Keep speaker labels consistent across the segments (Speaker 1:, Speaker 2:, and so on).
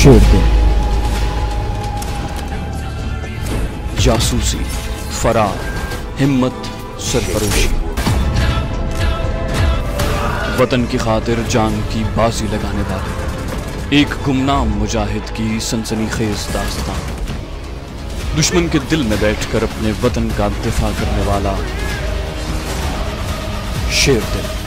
Speaker 1: शेर दिल, जासूसी, फरार, हिम्मत, सरफरोशी, वतन की खातिर जान की बाजी लगाने वाले एक गुमनाम मुजाहिद की सनसनीखेज दास्तान। दुश्मन के दिल में बैठकर अपने वतन का दिफा करने वाला शेर दिल।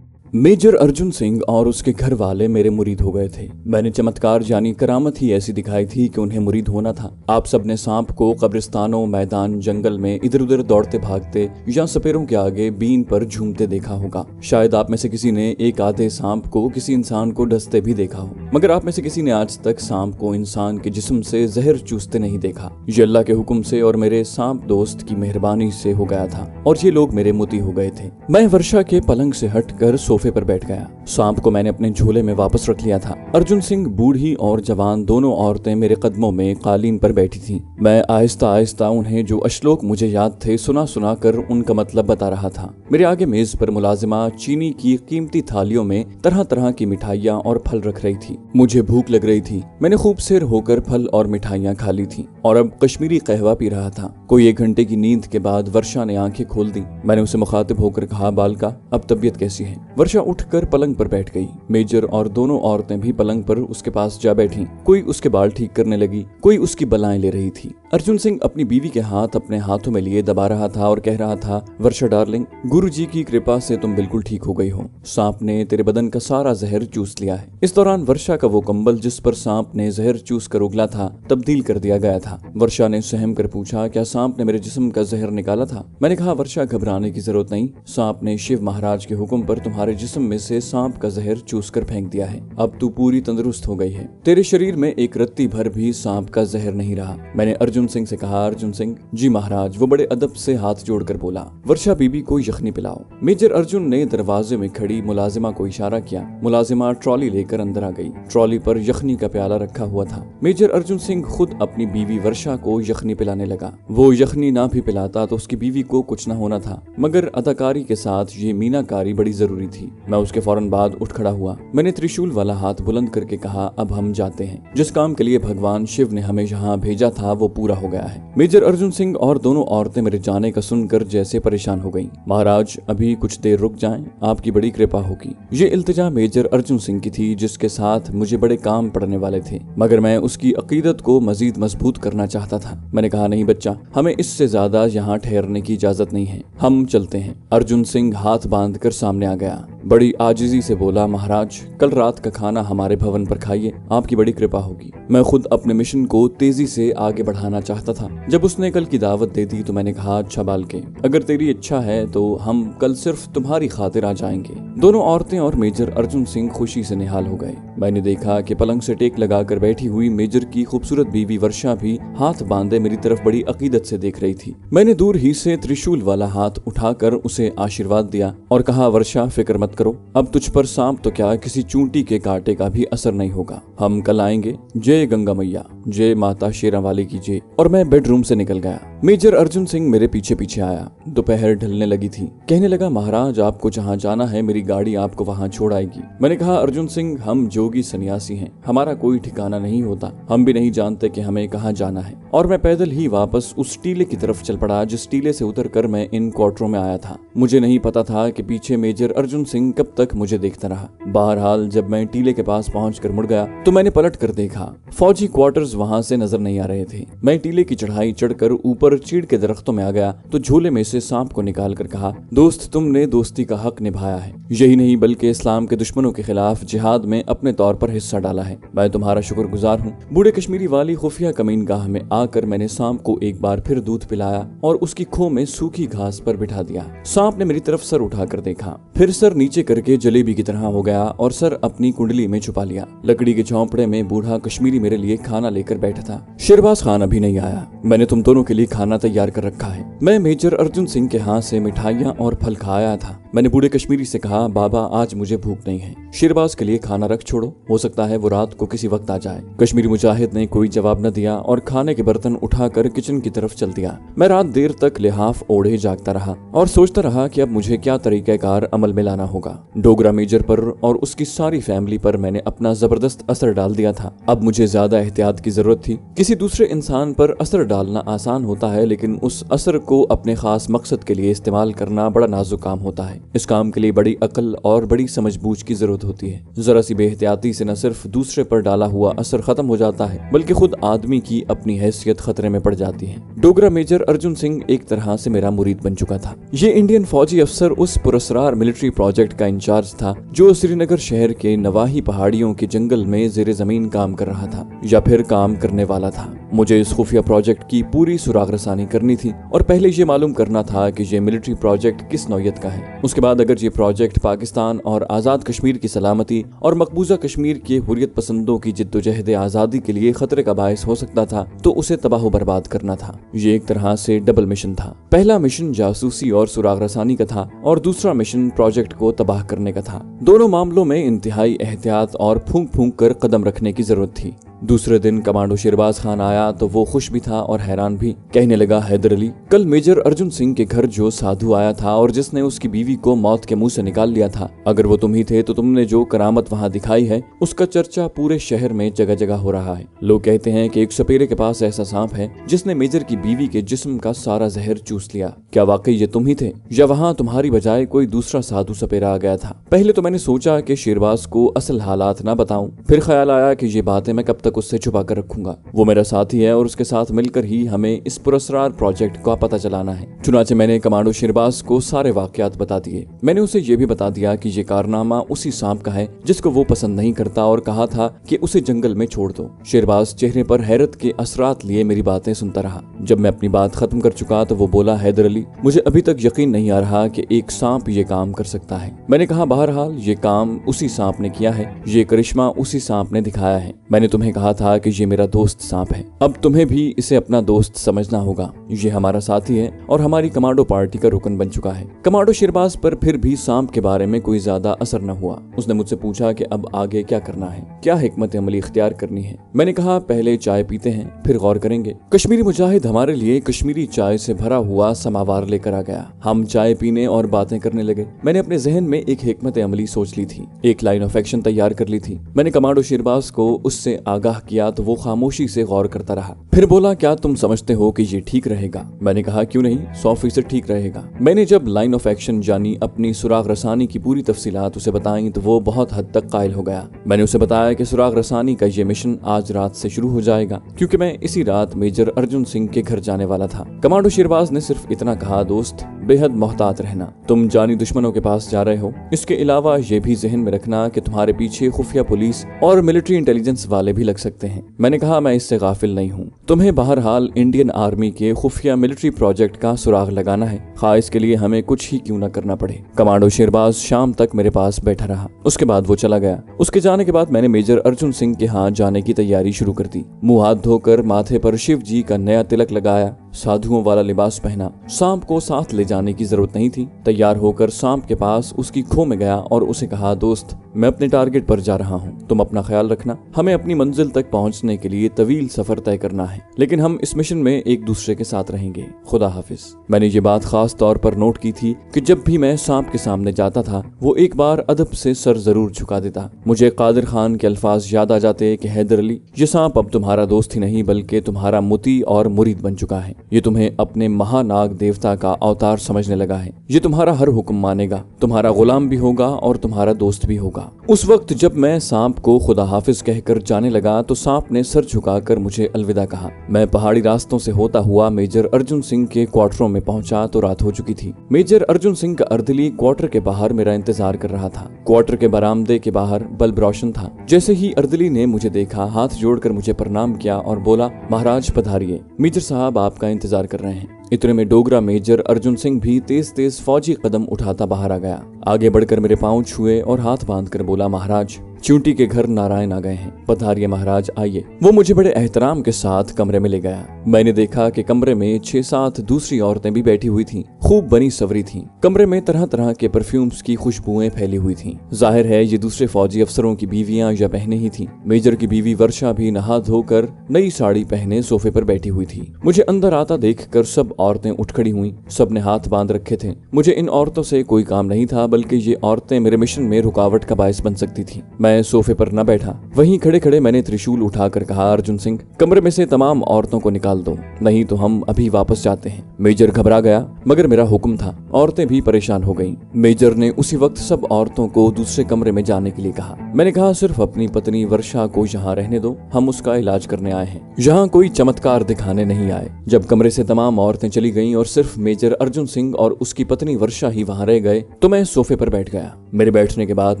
Speaker 1: मेजर अर्जुन सिंह और उसके घर वाले मेरे मुरीद हो गए थे। मैंने चमत्कार यानी करामत ही ऐसी दिखाई थी कि उन्हें मुरीद होना था। आप सबने सांप को कब्रिस्तानों, मैदान, जंगल में इधर उधर दौड़ते भागते या सपेरों के आगे बीन पर झूमते देखा होगा। शायद आप में से किसी ने एक आधे सांप को किसी इंसान को डसते भी देखा हो, मगर आप में से किसी ने आज तक सांप को इंसान के जिस्म से जहर चूसते नहीं देखा। ये अल्लाह के हुक्म से और मेरे सांप दोस्त की मेहरबानी से हो गया था और ये लोग मेरे मोती हो गए थे। मैं वर्षा के पलंग से हटकर सोफे पर बैठ गया। सांप को मैंने अपने झोले में वापस रख लिया था। अर्जुन सिंह, बूढ़ी और जवान दोनों औरतें मेरे कदमों में कालीन पर बैठी थीं। मैं आहिस्ता आहिस्ता उन्हें जो अश्लोक मुझे याद थे सुना सुना कर उनका मतलब बता रहा था। मेरे आगे मेज पर मुलाजिमा चीनी की कीमती थालियों में तरह तरह की मिठाइयाँ और फल रख रही थी। मुझे भूख लग रही थी। मैंने खूब सेर होकर फल और मिठाइयाँ खा ली थी और अब कश्मीरी कहवा पी रहा था। कोई 1 घंटे की नींद के बाद वर्षा ने आंखें खोल दी। मैंने उसे मुखातिब होकर कहा, बालका, अब तबीयत कैसी है? वर्षा उठकर पलंग पर बैठ गई। मेजर और दोनों औरतें भी पलंग पर उसके पास जा बैठी। कोई उसके बाल ठीक करने लगी, कोई उसकी बलाएं ले रही थी। अर्जुन सिंह अपनी बीवी के हाथ अपने हाथों में लिए दबा रहा था और कह रहा था, वर्षा डार्लिंग, गुरुजी की कृपा से तुम बिल्कुल ठीक हो गई हो। सांप ने तेरे बदन का सारा जहर चूस लिया है। इस दौरान वर्षा का वो कंबल जिस पर सांप ने जहर चूस कर उगला था तब्दील कर दिया गया था। वर्षा ने सहम कर पूछा, क्या सांप ने मेरे जिस्म का जहर निकाला था? मैंने कहा, वर्षा, घबराने की जरूरत नहीं। सांप ने शिव महाराज के हुक्म पर तुम्हारे जिस्म में से सांप का जहर चूस कर फेंक दिया है। अब तू पूरी तंदुरुस्त हो गई है। तेरे शरीर में एक रत्ती भर भी सांप का जहर नहीं रहा। मैंने अर्जुन सिंह से कहा, अर्जुन सिंह जी महाराज। वो बड़े अदब से हाथ जोड़कर बोला, वर्षा बीबी को यखनी पिलाओ। मेजर अर्जुन ने दरवाजे में खड़ी मुलाजिमा को इशारा किया। मुलाजिमा ट्रॉली लेकर अंदर आ गई। ट्रॉली पर यखनी का प्याला रखा हुआ था। मेजर अर्जुन सिंह खुद अपनी बीवी वर्षा को यखनी पिलाने लगा। वो यखनी ना भी पिलाता तो उसकी बीवी को कुछ न होना था, मगर अदाकारी के साथ ये मीनाकारी बड़ी जरूरी थी। मैं उसके फौरन बाद उठ खड़ा हुआ। मैंने त्रिशूल वाला हाथ बुलंद करके कहा, अब हम जाते हैं। जिस काम के लिए भगवान शिव ने हमें यहाँ भेजा था वो पूरा हो गया है। मेजर अर्जुन सिंह और दोनों औरतें मेरे जाने का सुनकर जैसे परेशान हो गईं। महाराज, अभी कुछ देर रुक जाएं, आपकी बड़ी कृपा होगी। ये इल्तिजा मेजर अर्जुन सिंह की थी, जिसके साथ मुझे बड़े काम पड़ने वाले थे, मगर मैं उसकी अकीदत को मजीद मजबूत करना चाहता था। मैंने कहा, नहीं बच्चा, हमें इससे ज्यादा यहाँ ठहरने की इजाजत नहीं है, हम चलते हैं। अर्जुन सिंह हाथ बांधकर सामने आ गया। बड़ी आजिजी से बोला, महाराज, कल रात का खाना हमारे भवन पर खाइए, आपकी बड़ी कृपा होगी। मैं खुद अपने मिशन को तेजी से आगे बढ़ाना चाहता था। जब उसने कल की दावत दे दी तो मैंने कहा, अच्छा बालके, अगर तेरी इच्छा है तो हम कल सिर्फ तुम्हारी खातिर आ जाएंगे। दोनों औरतें और मेजर अर्जुन सिंह खुशी से निहाल हो गए। मैंने देखा कि पलंग से टेक लगाकर बैठी हुई मेजर की खूबसूरत बीवी वर्षा भी हाथ बांधे मेरी तरफ बड़ी अकीदत से देख रही थी। मैंने दूर ही से त्रिशूल वाला हाथ उठाकर उसे आशीर्वाद दिया और कहा, वर्षा, फिक्र मत करो, अब तुझ पर सांप तो क्या, किसी चूंटी के कांटे का भी असर नहीं होगा। हम कल आएंगे। जय गंगा मैया, जय माता शेरावाली की जय। और मैं बेडरूम से निकल गया। मेजर अर्जुन सिंह मेरे पीछे पीछे आया। दोपहर ढलने लगी थी। कहने लगा, महाराज, आपको जहाँ जाना है मेरी गाड़ी आपको वहाँ छोड़ आएगी। मैंने कहा, अर्जुन सिंह, हम जोगी सन्यासी हैं, हमारा कोई ठिकाना नहीं होता, हम भी नहीं जानते कि हमें कहाँ जाना है। और मैं पैदल ही वापस उस टीले की तरफ चल पड़ा जिस टीले से उतरकर मैं इन क्वार्टरों में आया था। मुझे नहीं पता था कि पीछे मेजर अर्जुन सिंह कब तक मुझे देखता रहा। बहरहाल जब मैं टीले के पास पहुंचकर मुड़ गया तो मैंने पलट कर देखा। फौजी क्वार्टर्स वहां से नजर नहीं आ रहे थे। मैं टीले की चढ़ाई चढ़कर ऊपर चीड़ के दरख्तों में आ गया तो झोले में से सांप को निकाल कर कहा, दोस्त, तुमने दोस्ती का हक निभाया है। यही नहीं बल्कि इस्लाम के दुश्मनों के खिलाफ जिहाद में अपने तौर पर हिस्सा डाला है। मैं तुम्हारा शुक्रगुजार हूँ। बूढ़े कश्मीरी वाली खुफिया कमीनगाह में आकर मैंने सांप को एक बार फिर दूध पिलाया और उसकी खो में सूखी घास पर बिठा दिया। सांप ने मेरी तरफ सर उठाकर देखा, फिर सर नीचे करके जलेबी की तरह हो गया और सर अपनी कुंडली में छुपा लिया। लकड़ी के झोंपड़े में बूढ़ा कश्मीरी मेरे लिए खाना लेकर बैठा था। शेरबाज खान अभी नहीं आया। मैंने तुम दोनों के लिए खाना तैयार कर रखा है। मैं मेजर अर्जुन सिंह के हाथ से मिठाइयाँ और फल खाया था। मैंने बूढ़े कश्मीरी से कहा, बाबा आज मुझे भूख नहीं है, शेरबाज के लिए खाना रख छोड़ो, हो सकता है वो रात को किसी वक्त आ जाए। कश्मीरी मुजाहिद ने कोई जवाब न दिया और खाने के बर्तन उठाकर किचन की तरफ चल दिया। मैं रात देर तक लिहाफ ओढ़े जागता रहा और सोचता रहा कि अब मुझे क्या तरीक़ाकार अमल में लाना होगा। डोगरा मेजर पर और उसकी सारी फैमिली पर मैंने अपना जबरदस्त असर डाल दिया था। अब मुझे ज्यादा एहतियात की जरूरत थी। किसी दूसरे इंसान पर असर डालना आसान होता है, लेकिन उस असर को अपने खास मकसद के लिए इस्तेमाल करना बड़ा नाजुक काम होता है। इस काम के लिए बड़ी अकल और बड़ी समझबूझ की जरूरत होती है। जरा सी बेहतियाती से न सिर्फ दूसरे पर डाला हुआ असर खत्म हो जाता है, बल्कि खुद आदमी की अपनी हैसियत खतरे में पड़ जाती है। डोगरा मेजर अर्जुन सिंह एक तरह से मेरा मुरीद बन चुका था। ये इंडियन फौजी अफसर उस पुरस्कार मिलिट्री प्रोजेक्ट का इंचार्ज था जो श्रीनगर शहर के नवाही पहाड़ियों के जंगल में जेर जमीन काम कर रहा था या फिर काम करने वाला था। मुझे इस खुफिया प्रोजेक्ट की पूरी सुराग रसानी करनी थी और पहले ये मालूम करना था कि ये मिलिट्री प्रोजेक्ट किस नौयत का है। उसके बाद अगर ये प्रोजेक्ट पाकिस्तान और आजाद कश्मीर की सलामती और मकबूजा कश्मीर के हुर्रियत पसंदों की जिद्दोजहद आजादी के लिए खतरे का बायस हो सकता था तो उसे तबाह बर्बाद करना था। ये एक तरह से डबल मिशन था। पहला मिशन जासूसी और सुराग रसानी का था और दूसरा मिशन प्रोजेक्ट को तबाह करने का था। दोनों मामलों में इंतहाई एहतियात और फूंक फूंक कर कदम रखने की जरूरत थी। दूसरे दिन कमांडो शेरबाज खान आया तो वो खुश भी था और हैरान भी। कहने लगा, हैदर अली, कल मेजर अर्जुन सिंह के घर जो साधु आया था और जिसने उसकी बीवी को मौत के मुंह से निकाल लिया था, अगर वो तुम ही थे तो तुमने जो करामत वहाँ दिखाई है उसका चर्चा पूरे शहर में जगह जगह हो रहा है। लोग कहते हैं कि एक सपेरे के पास ऐसा सांप है जिसने मेजर की बीवी के जिस्म का सारा जहर चूस लिया। क्या वाकई ये तुम ही थे या वहाँ तुम्हारी बजाय कोई दूसरा साधु सपेरा आ गया था? पहले तो मैंने सोचा कि शेरबाज को असल हालात ना बताऊं, फिर ख्याल आया कि ये बातें मैं कब तक उससे छुपा कर रखूंगा। वो मेरा साथी है और उसके साथ मिलकर ही हमें इस पुरस्कार प्रोजेक्ट का पता चलाना है। चुनाचे मैंने कमांडो शेरबाज को सारे वाकयात बता दिए। मैंने उसे ये भी बता दिया कि ये कारनामा उसी सांप का है जिसको वो पसंद नहीं करता और कहा था कि उसे जंगल में छोड़ दो। शेरबाज चेहरे पर हैरत के असरात लिए मेरी बातें सुनता रहा। जब मैं अपनी बात खत्म कर चुका तो वो बोला, हैदर अली, मुझे अभी तक यकीन नहीं आ रहा कि एक सांप ये काम कर सकता है। मैंने कहा, बहरहाल ये काम उसी सांप ने किया है, ये करिश्मा उसी सांप ने दिखाया है। मैंने तुम्हें कहा था कि ये मेरा दोस्त सांप है, अब तुम्हें भी इसे अपना दोस्त समझना होगा। ये हमारा साथी है और हमारी कमांडो पार्टी का रुकन बन चुका है। कमांडो शेरबाज पर फिर भी सांप के बारे में कोई ज्यादा असर न हुआ। उसने मुझसे पूछा कि अब आगे क्या करना है, क्या हिकमत अमली इख्तियार करनी है। मैंने कहा, पहले चाय पीते हैं, फिर गौर करेंगे। कश्मीरी मुजाहिद हमारे लिए कश्मीरी चाय से भरा हुआ समावार लेकर आ गया। हम चाय पीने और बातें करने लगे। मैंने अपने जहन में एक हिकमत अमली सोच ली थी, एक लाइन ऑफ एक्शन तैयार कर ली थी। मैंने कमांडो शेरबाज को उससे आगाह किया तो वो खामोशी से गौर करता रहा। फिर बोला, क्या तुम समझते हो कि ये ठीक रहेगा? मैंने कहा, क्यों नहीं, 100% ठीक रहेगा। मैंने जब लाइन ऑफ एक्शन यानी अपनी सुराग रसानी की पूरी तफसीलात उसे बताई तो वो बहुत हद तक कायल हो गया। मैंने उसे बताया कि सुराग रसानी का ये मिशन आज रात से शुरू हो जाएगा क्योंकि मैं इसी रात मेजर अर्जुन सिंह के घर जाने वाला था। कमांडो शेरबाज ने सिर्फ इतना कहा, दोस्त, बेहद मोहतात रहना, तुम जानी दुश्मनों के पास जा रहे हो। इसके अलावा ये भी जहन में रखना कि तुम्हारे पीछे खुफिया पुलिस और मिलिट्री इंटेलिजेंस वाले भी लग सकते हैं। मैंने कहा, मैं इससे गाफिल नहीं हूँ। तुम्हें बहरहाल इंडियन आर्मी के खुफिया मिलिट्री प्रोजेक्ट का सुराग लगाना है, खा इसके लिए हमें कुछ ही क्यों न करना पड़े। कमांडो शेरबाज शाम तक मेरे पास बैठा रहा। उसके बाद वो चला गया। उसके जाने के बाद मैंने मेजर अर्जुन सिंह के यहाँ जाने की तैयारी शुरू कर दी। मुंह हाथ धोकर माथे पर शिव जी का नया तिलक लगाया, साधुओं वाला लिबास पहना। सांप को साथ ले जाने की जरूरत नहीं थी। तैयार होकर सांप के पास उसकी खो में गया और उसे कहा, दोस्त, मैं अपने टारगेट पर जा रहा हूँ, तुम अपना ख्याल रखना। हमें अपनी मंजिल तक पहुँचने के लिए तवील सफर तय करना है, लेकिन हम इस मिशन में एक दूसरे के साथ रहेंगे। खुदा हाफिज। मैंने ये बात खास तौर पर नोट की थी कि जब भी मैं सांप के सामने जाता था वो एक बार अदब से सर जरूर झुका देता। मुझे कादिर खान के अल्फाज याद आ जाते कि हैदर अली, ये सांप अब तुम्हारा दोस्त ही नहीं बल्कि तुम्हारा मुती और मुरीद बन चुका है। ये तुम्हें अपने महानाग देवता का अवतार समझने लगा है। ये तुम्हारा हर हुक्म मानेगा, तुम्हारा गुलाम भी होगा और तुम्हारा दोस्त भी होगा। उस वक्त जब मैं सांप को खुदा हाफिज कहकर जाने लगा तो सांप ने सर झुकाकर मुझे अलविदा कहा। मैं पहाड़ी रास्तों से होता हुआ मेजर अर्जुन सिंह के क्वार्टरों में पहुंचा तो रात हो चुकी थी। मेजर अर्जुन सिंह का अर्दली क्वार्टर के बाहर मेरा इंतजार कर रहा था। क्वार्टर के बरामदे के बाहर बल्ब रोशन था। जैसे ही अर्दली ने मुझे देखा, हाथ जोड़कर मुझे प्रणाम किया और बोला, महाराज पधारिए, मेजर साहब आपका इंतजार कर रहे हैं। इतने में डोगरा मेजर अर्जुन सिंह भी तेज तेज फौजी कदम उठाता बाहर आ गया। आगे बढ़कर मेरे पांव छुए और हाथ बांधकर बोला, महाराज चूंटी के घर नारायण आ गए हैं, पधारिए महाराज आइए। वो मुझे बड़े एहतराम के साथ कमरे में ले गया। मैंने देखा कि कमरे में 6-7 दूसरी औरतें भी बैठी हुई थीं, खूब बनी सवरी थीं। कमरे में तरह तरह के परफ्यूम्स की खुशबुएं फैली हुई थीं। जाहिर है ये दूसरे फौजी अफसरों की बीवियां या बहनें ही थीं। मेजर की बीवी वर्षा भी नहा धोकर नई साड़ी पहने सोफे पर बैठी हुई थी। मुझे अंदर आता देखकर सब औरतें उठ खड़ी हुईं। सबने हाथ बांध रखे थे। मुझे इन औरतों से कोई काम नहीं था, बल्कि ये औरतें मेरे मिशन में रुकावट का बायस बन सकती थी। मैं सोफे पर न बैठा। वहीं खड़े खड़े मैंने त्रिशूल उठाकर कहा, अर्जुन सिंह, कमरे में से तमाम औरतों को निकाल दो, नहीं तो हम अभी वापस जाते हैं। मेजर घबरा गया, मगर मेरा हुक्म था। औरतें भी परेशान हो गईं। मेजर ने उसी वक्त सब औरतों को दूसरे कमरे में जाने के लिए कहा। मैंने कहा, सिर्फ अपनी पत्नी वर्षा को यहाँ रहने दो, हम उसका इलाज करने आए हैं, यहाँ कोई चमत्कार दिखाने नहीं आए। जब कमरे से तमाम औरतें चली गईं और सिर्फ मेजर अर्जुन सिंह और उसकी पत्नी वर्षा ही वहाँ रह गए तो मैं सोफे पर बैठ गया। मेरे बैठने के बाद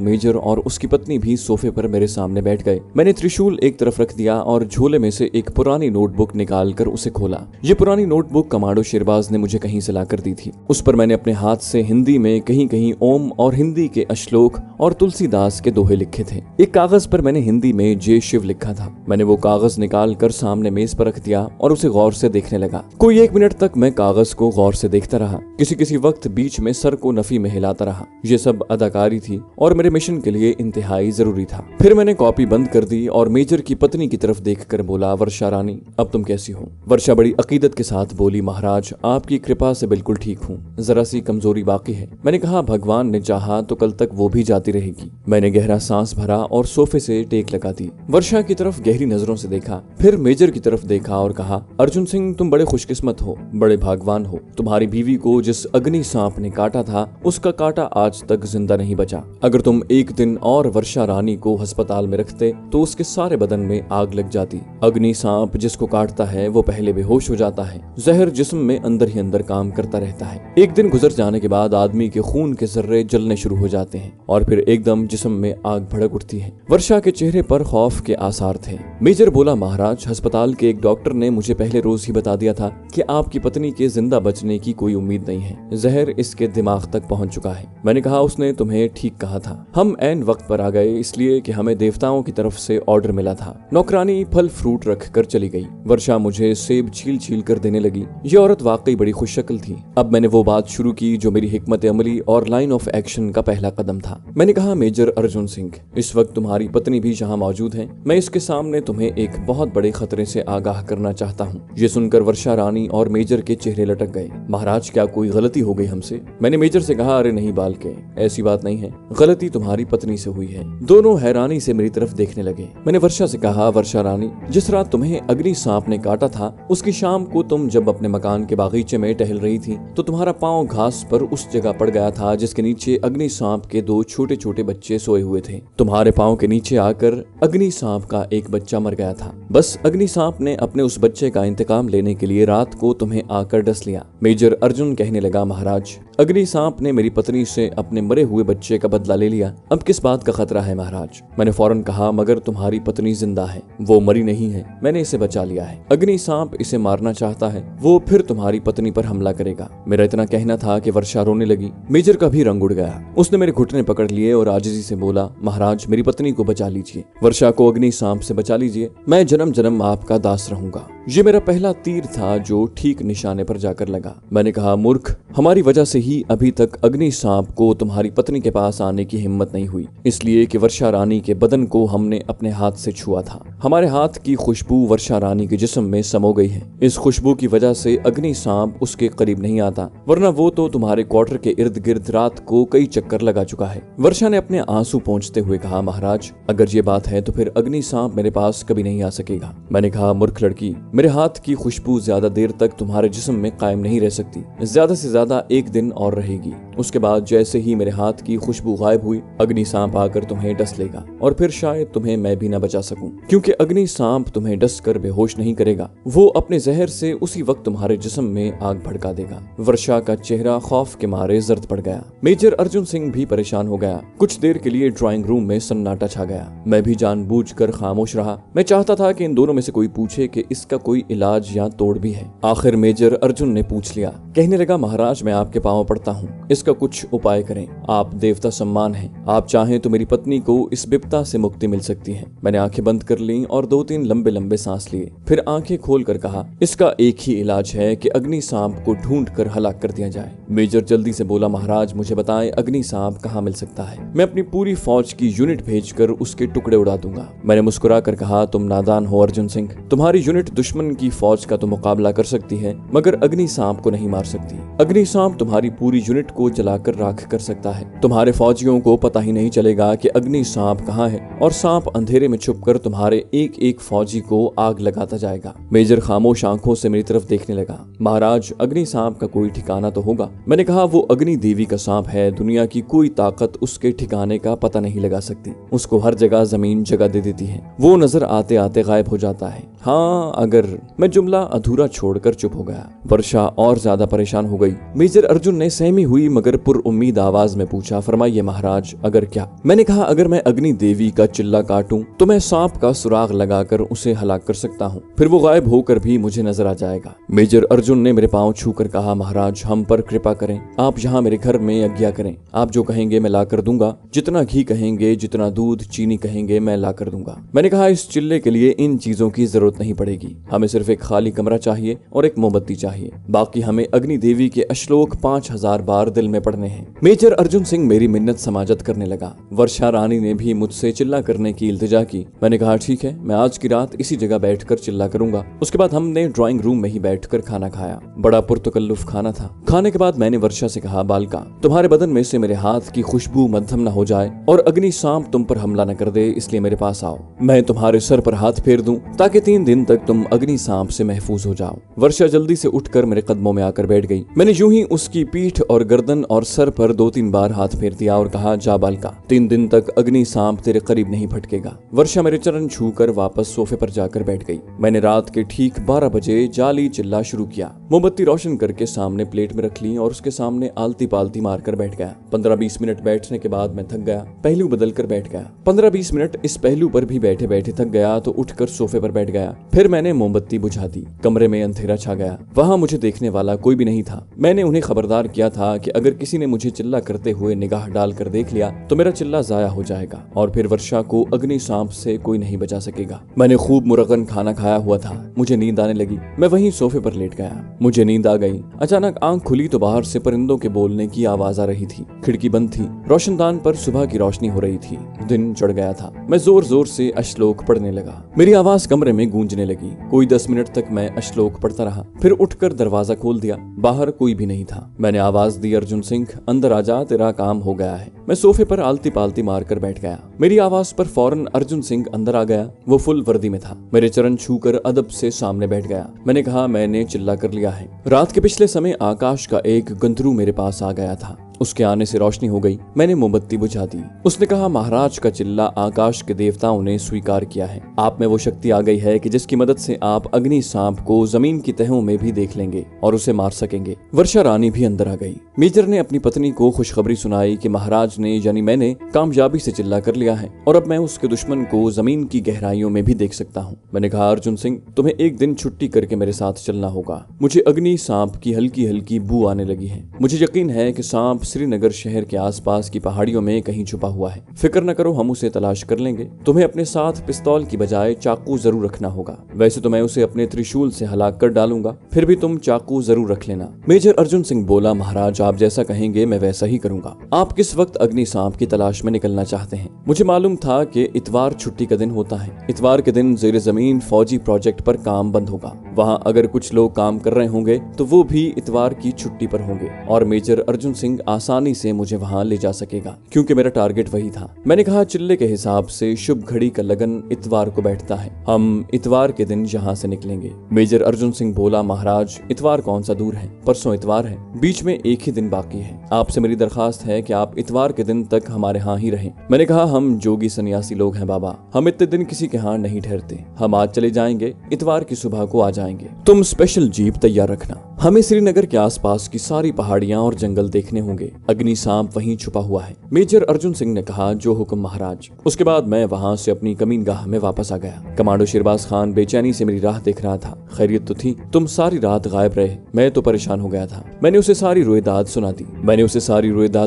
Speaker 1: मेजर और उसकी पत्नी भी सोफे पर मेरे सामने बैठ गए। मैंने त्रिशूल एक तरफ रख दिया और झोले में से एक पुरानी नोटबुक निकालकर उसे खोला। ये पुरानी नोटबुक कमांडो शेरबाज ने मुझे कहीं से लाकर दी थी। उस पर मैंने अपने हाथ से हिंदी में कहीं कहीं ओम और हिंदी के अश्लोक और तुलसीदास के दोहे लिखे थे। एक कागज पर मैंने हिंदी में जय शिव लिखा था। मैंने वो कागज निकाल कर सामने मेज पर रख दिया और उसे गौर से देखने लगा। कोई 1 मिनट तक मैं कागज को गौर से देखता रहा। किसी किसी वक्त बीच में सर को नफी में हिलाता रहा। ये सब अदाकारी थी और मेरे मिशन के लिए इंतहाई जरूरी था। फिर मैंने कॉपी बंद कर दी और मेजर की पत्नी की तरफ देखकर बोला, वर्षा रानी, अब तुम कैसी हो? वर्षा बड़ी अकीदत के साथ बोली, महाराज आपकी कृपा से बिल्कुल ठीक हूँ, जरा सी कमजोरी बाकी है। मैंने कहा, भगवान ने चाहा तो कल तक वो भी जाती रहेगी। मैंने गहरा सांस भरा और सोफे से टेक लगा दी। वर्षा की तरफ गहरी नजरों से देखा, फिर मेजर की तरफ देखा और कहा, अर्जुन सिंह, तुम बड़े खुशकिस्मत हो, बड़े भागवान हो। तुम्हारी बीवी को जिस अग्नि सांप ने काटा था उसका कांटा आज तक जिंदा नहीं बचा। अगर तुम एक दिन और वर्षा रानी को अस्पताल में रखते तो उसके सारे बदन में आग लग जाती। अग्नि सांप जिसको काटता है वो पहले बेहोश हो जाता है। जहर जिस्म में अंदर ही अंदर काम करता रहता है। एक दिन गुजर जाने के बाद आदमी के खून के जर्रे जलने शुरू हो जाते हैं और फिर एकदम जिस्म में आग भड़क उठती है। वर्षा के चेहरे पर खौफ के आसार थे। मेजर बोला, महाराज अस्पताल के एक डॉक्टर ने मुझे पहले रोज ही बता दिया था कि आपकी पत्नी के जिंदा बचने की कोई उम्मीद नहीं है, जहर इसके दिमाग तक पहुंच चुका है। मैंने कहा, उसने तुम्हें ठीक कहा था। हम ऐन वक्त पर आ गए, इसलिए कि हमें देवताओं की तरफ से ऑर्डर मिला था। नौकरानी फल फ्रूट रख कर चली गई। वर्षा मुझे सेब छील छील कर देने लगी। ये औरत वाकई बड़ी खुश शक्ल थी। अब मैंने वो बात शुरू की जो मेरी हिकमत अमली और लाइन ऑफ एक्शन का पहला कदम था। मैंने कहा, मेजर अर्जुन सिंह, इस वक्त तुम्हारी पत्नी भी यहाँ मौजूद है। मैं इसके सामने तुम्हें एक बहुत बड़े खतरे से आगाह करना चाहता हूँ। ये सुनकर वर्षा रानी और मेजर के चेहरे लटक गए। महाराज, क्या कोई गलती हो गई हमसे? मैंने मेजर से कहा, अरे नहीं बाल के, ऐसी बात नहीं है, गलती तुम्हारी पत्नी से हुई है। दोनों हैरानी से मेरी तरफ देखने लगे। मैंने वर्षा से कहा, वर्षा रानी, जिस रात तुम्हें अग्नि सांप ने काटा था उसकी शाम को तुम जब अपने मकान के बागीचे में टहल रही थी तो तुम्हारा पांव घास पर उस जगह पड़ गया था जिसके नीचे अग्नि सांप के 2 छोटे छोटे बच्चे सोए हुए थे। तुम्हारे पांव के नीचे आकर अग्नि सांप का एक बच्चा मर गया था। बस अग्नि सांप ने अपने उस बच्चे का इंतकाम लेने के लिए रात को तुम्हें आकर डस लिया। मेजर अर्जुन कहने लगा, महाराज, अग्नि सांप ने मेरी पत्नी से अपने मरे हुए बच्चे का बदला ले लिया। अब किस बात का खतरा है महाराज? मैंने फौरन कहा, मगर तुम्हारी पत्नी जिंदा है, वो मरी नहीं है। मैंने इसे बचा लिया है। अग्नि सांप इसे मारना चाहता है, वो फिर तुम्हारी पत्नी पर हमला करेगा। मेरा इतना कहना था कि वर्षा रोने लगी। मेजर का भी रंग उड़ गया। उसने मेरे घुटने पकड़ लिए और आजिजी से बोला, महाराज, मेरी पत्नी को बचा लीजिए, वर्षा को अग्नि सांप से बचा लीजिए। मैं जन्म जन्म आपका दास रहूंगा। ये मेरा पहला तीर था जो ठीक निशाने पर जाकर लगा। मैंने कहा, मूर्ख, हमारी वजह से ही अभी तक अग्नि सांप को तुम्हारी पत्नी के पास आने की हिम्मत नहीं हुई, इसलिए कि वर्षा रानी के बदन को हमने अपने हाथ से छुआ था। हमारे हाथ की खुशबू वर्षा रानी के जिस्म में समो गई है। इस खुशबू की वजह से अग्नि सांप उसके करीब नहीं आता, वरना वो तो तुम्हारे क्वार्टर के इर्द गिर्द रात को कई चक्कर लगा चुका है। वर्षा ने अपने आंसू पोंछते हुए कहा, महाराज, अगर ये बात है तो फिर अग्नि सांप मेरे पास कभी नहीं आ सकेगा। मैंने कहा, मूर्ख लड़की, मेरे हाथ की खुशबू ज्यादा देर तक तुम्हारे जिस्म में कायम नहीं रह सकती, ज्यादा से ज्यादा 1 दिन और रहेगी। उसके बाद जैसे ही मेरे हाथ की खुशबू गायब हुई, अग्नि सांप आकर तुम्हें डस लेगा और फिर शायद तुम्हें मैं भी न बचा सकूं, क्योंकि अग्नि सांप तुम्हें डस कर बेहोश नहीं करेगा, वो अपने जहर से उसी वक्त तुम्हारे जिस्म में आग भड़का देगा। वर्षा का चेहरा खौफ के मारे जर्द पड़ गया। मेजर अर्जुन सिंह भी परेशान हो गया। कुछ देर के लिए ड्राइंग रूम में सन्नाटा छा गया। मैं भी जानबूझकर खामोश रहा। मैं चाहता था कि इन दोनों में से कोई पूछे कि इसका कोई इलाज या तोड़ भी है? आखिर मेजर अर्जुन ने पूछ लिया। कहने लगा, महाराज मैं आपके पांव पड़ता हूँ, इसका कुछ उपाय करें। आप देवता सम्मान हैं, आप चाहें तो मेरी पत्नी को इस विपदा से मुक्ति मिल सकती है। मैंने आंखें बंद कर ली और 2-3 लंबे लंबे सांस लिए, फिर आंखें खोलकर कहा, इसका एक ही इलाज है कि अग्नि सांप को ढूंढ कर हलाक कर दिया जाए। मेजर जल्दी से बोला, महाराज मुझे बताएं अग्नि सांप कहाँ मिल सकता है? मैं अपनी पूरी फौज की यूनिट भेजकर उसके टुकड़े उड़ा दूंगा। मैंने मुस्कुरा कर कहा, तुम नादान हो अर्जुन सिंह, तुम्हारी यूनिट दुश्मन की फौज का तो मुकाबला कर सकती है मगर अग्नि सांप को नहीं मार सकती। अग्नि सांप तुम्हारी पूरी यूनिट को जलाकर राख कर सकता है। तुम्हारे फौजियों को पता ही नहीं चलेगा कि अग्नि सांप कहाँ है और सांप अंधेरे में छुपकर तुम्हारे एक एक फौजी को आग लगाता जाएगा। मेजर खामोश आंखों से मेरी तरफ देखने लगा। महाराज अग्नि सांप का कोई ठिकाना तो होगा? मैंने कहा, वो अग्नि देवी का सांप है, दुनिया की कोई ताकत उसके ठिकाने का पता नहीं लगा सकती। उसको हर जगह जमीन जगह दे देती है, वो नजर आते आते गायब हो जाता है। हाँ अगर। मैं जुमला अधूरा छोड़कर चुप हो गया। वर्षा और ज्यादा परेशान हो गई। मेजर अर्जुन ने सहमी हुई मगर पुरउम्मीद आवाज में पूछा, फरमाइए महाराज अगर क्या? मैंने कहा, अगर मैं अग्नि देवी का चिल्ला काटूं तो मैं सांप का सुराग लगाकर उसे हलाक कर सकता हूँ, फिर वो गायब होकर भी मुझे नजर आ जाएगा। मेजर अर्जुन ने मेरे पांव छूकर कहा, महाराज हम पर कृपा करें, आप यहाँ मेरे घर में आज्ञा करें, आप जो कहेंगे मैं ला कर दूंगा, जितना घी कहेंगे, जितना दूध चीनी कहेंगे मैं ला कर दूंगा। मैंने कहा, इस चिल्ले के लिए इन चीजों की जरूरत नहीं पड़ेगी, हमें सिर्फ एक खाली कमरा चाहिए और एक मोमबत्ती चाहिए, बाकी हमें अग्नि देवी के अश्लोक 5000 बार दिल में पढ़ने हैं। मेजर अर्जुन सिंह मेरी मिन्नत समाजत करने लगा। वर्षा रानी ने भी मुझसे चिल्ला करने की इल्तिजा की। मैंने कहा, ठीक है, मैं आज की रात इसी जगह बैठकर चिल्ला करूंगा। उसके बाद हमने ड्राइंग रूम में ही बैठकर खाना खाया। बड़ा पुरतकल्लुफ खाना था। खाने के बाद मैंने वर्षा से कहा, बालिका तुम्हारे बदन में से मेरे हाथ की खुशबू मध्यम न हो जाए और अग्नि सांप तुम पर हमला न कर दे, इसलिए मेरे पास आओ, मैं तुम्हारे सर पर हाथ फेर दूं ताकि 3 दिन तक तुम अग्नि सांप से महफूज हो जाओ। वर्षा जल्दी से उठकर मेरे कदमों में आकर बैठ गई। मैंने यूं ही उसकी पीठ और गर्दन और सर पर 2-3 बार हाथ फेर दिया और कहा, जा बालिका, 3 दिन तक अग्नि सांप तेरे करीब नहीं फटकेगा। वर्षा मेरे चरण छूकर वापस सोफे पर जाकर बैठ गई। मैंने रात के ठीक 12 बजे जाली चिल्ला शुरू किया। मोमबत्ती रोशन करके सामने प्लेट में रख ली और उसके सामने आलती पालती मारकर बैठ गया। 15-20 मिनट बैठने के बाद मैं थक गया, पहलू बदल कर बैठ गया। 15-20 मिनट इस पहलू पर भी बैठे बैठे थक गया तो उठकर सोफे पर बैठ गया। फिर मैंने मोमबत्ती बुझा दी। कमरे में अंधेरा छा गया। वहां मुझे देखने वाला कोई भी नहीं था। मैंने उन्हें खबरदार किया था कि अगर किसी ने मुझे चिल्ला करते हुए निगाह डालकर देख लिया तो मेरा चिल्ला जाया हो जाएगा और फिर वर्षा को अग्नि सांप से कोई नहीं बचा सकेगा। मैंने खूब मुरगन खाना खाया हुआ था। मुझे नींद आने लगी। मैं वहीं सोफे पर लेट गया। मुझे नींद आ गई। अचानक आंख खुली तो बाहर से परिंदों के बोलने की आवाज आ रही थी। खिड़की बंद थी। रोशनदान पर सुबह की रोशनी हो रही थी। दिन चढ़ गया था। मैं जोर जोर से अश्लोक पढ़ने लगा। मेरी आवाज कमरे में गूंजने लगी। कोई 10 मिनट तक मैं अश्लोक पढ़ता रहा, फिर उठकर दरवाजा खोल दिया। बाहर कोई भी नहीं था। मैंने आवाज दी, अर्जुन सिंह अंदर आजा, तेरा काम हो गया है। मैं सोफे पर आलती पालती मारकर बैठ गया। मेरी आवाज पर फौरन अर्जुन सिंह अंदर आ गया। वो फुल वर्दी में था। मेरे चरण छूकर अदब से सामने बैठ गया। मैंने कहा, मैंने चिल्ला कर लिया है। रात के पिछले समय आकाश का एक गंधरू मेरे पास आ गया था। उसके आने से रोशनी हो गई। मैंने मोमबत्ती बुझा दी। उसने कहा, महाराज का चिल्ला आकाश के देवताओं ने स्वीकार किया है। आप में वो शक्ति आ गई है कि जिसकी मदद से आप अग्नि सांप को जमीन की तहों में भी देख लेंगे और उसे मार सकेंगे। वर्षा रानी भी अंदर आ गई। मेजर ने अपनी पत्नी को खुशखबरी सुनाई कि महाराज ने यानी मैंने कामयाबी से चिल्ला कर लिया है और अब मैं उसके दुश्मन को जमीन की गहराइयों में भी देख सकता हूँ। मैंने कहा, अर्जुन सिंह तुम्हें एक दिन छुट्टी करके मेरे साथ चलना होगा। मुझे अग्नि सांप की हल्की हल्की बू आने लगी है। मुझे यकीन है कि सांप श्रीनगर शहर के आसपास की पहाड़ियों में कहीं छुपा हुआ है। फिक्र न करो, हम उसे तलाश कर लेंगे। तुम्हें अपने साथ पिस्तौल की बजाय चाकू जरूर रखना होगा। वैसे तो मैं उसे अपने त्रिशूल से हलाक कर डालूंगा, फिर भी तुम चाकू जरूर रख लेना। मेजर अर्जुन सिंह बोला, महाराज आप जैसा कहेंगे मैं वैसा ही करूंगा। आप किस वक्त अग्नि सांप की तलाश में निकलना चाहते हैं? मुझे मालूम था कि इतवार छुट्टी का दिन होता है। इतवार के दिन जेर जमीन फौजी प्रोजेक्ट पर काम बंद होगा। वहाँ अगर कुछ लोग काम कर रहे होंगे तो वो भी इतवार की छुट्टी पर होंगे और मेजर अर्जुन सिंह आसानी से मुझे वहां ले जा सकेगा क्योंकि मेरा टारगेट वही था। मैंने कहा, चिल्ले के हिसाब से शुभ घड़ी का लगन इतवार को बैठता है। हम इतवार के दिन यहाँ से निकलेंगे। मेजर अर्जुन सिंह बोला, महाराज इतवार कौन सा दूर है, परसों इतवार है, बीच में एक ही दिन बाकी है। आपसे मेरी दरखास्त है कि आप इतवार के दिन तक हमारे यहाँ ही रहें। मैंने कहा, हम जोगी सन्यासी लोग हैं बाबा, हम इतने दिन किसी के यहाँ नहीं ठहरते। हम आज चले जाएंगे, इतवार की सुबह को आ जाएंगे। तुम स्पेशल जीप तैयार रखना। हमें श्रीनगर के आसपास की सारी पहाड़ियां और जंगल देखने होंगे। अग्नि सांप वहीं छुपा हुआ है। मेजर अर्जुन सिंह ने कहा, जो हुक्म महाराज। उसके बाद मैं वहां से अपनी कमीनगाह में वापस आ गया। कमांडो शिरबाज खान बेचैनी से मेरी राह देख रहा था। खैरियत तो थी? तुम सारी रात गायब रहे, मैं तो परेशान हो गया था। मैंने उसे सारी रोएदाद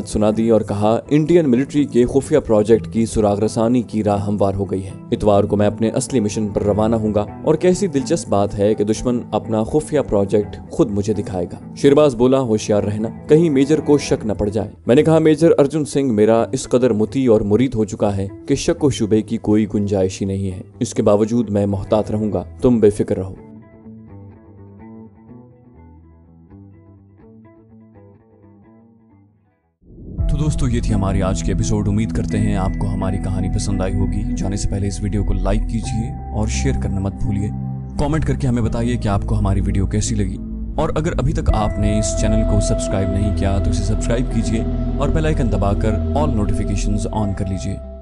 Speaker 1: सुना दी और कहा, इंडियन मिलिट्री के खुफिया प्रोजेक्ट की सुराग रसानी की राह हमवार हो गई है। इतवार को मैं अपने असली मिशन पर रवाना होऊंगा और कैसी दिलचस्प बात है कि दुश्मन अपना खुफिया प्रोजेक्ट खुद मुझे दिखाएगा। शिरबाज बोला, होशियार रहना, कहीं मेजर को शक न पड़ जाए। मैंने कहा, मेजर अर्जुन सिंह मेरा इस कदर मुती और मुरीद हो चुका है कि शक व शुबे की कोई गुंजाइश ही नहीं है। इसके बावजूद मैं मोहतात रहूंगा, तुम बेफिक्र रहो। तो दोस्तों, ये थी हमारी आज की एपिसोड। उम्मीद करते हैं आपको हमारी कहानी पसंद आई होगी। जाने से पहले इस वीडियो को लाइक कीजिए और शेयर करना मत भूलिए। कमेंट करके हमें बताइए कि आपको हमारी वीडियो कैसी लगी। और अगर अभी तक आपने इस चैनल को सब्सक्राइब नहीं किया तो इसे सब्सक्राइब कीजिए और बेल आइकन दबाकर ऑल नोटिफिकेशंस ऑन कर लीजिए।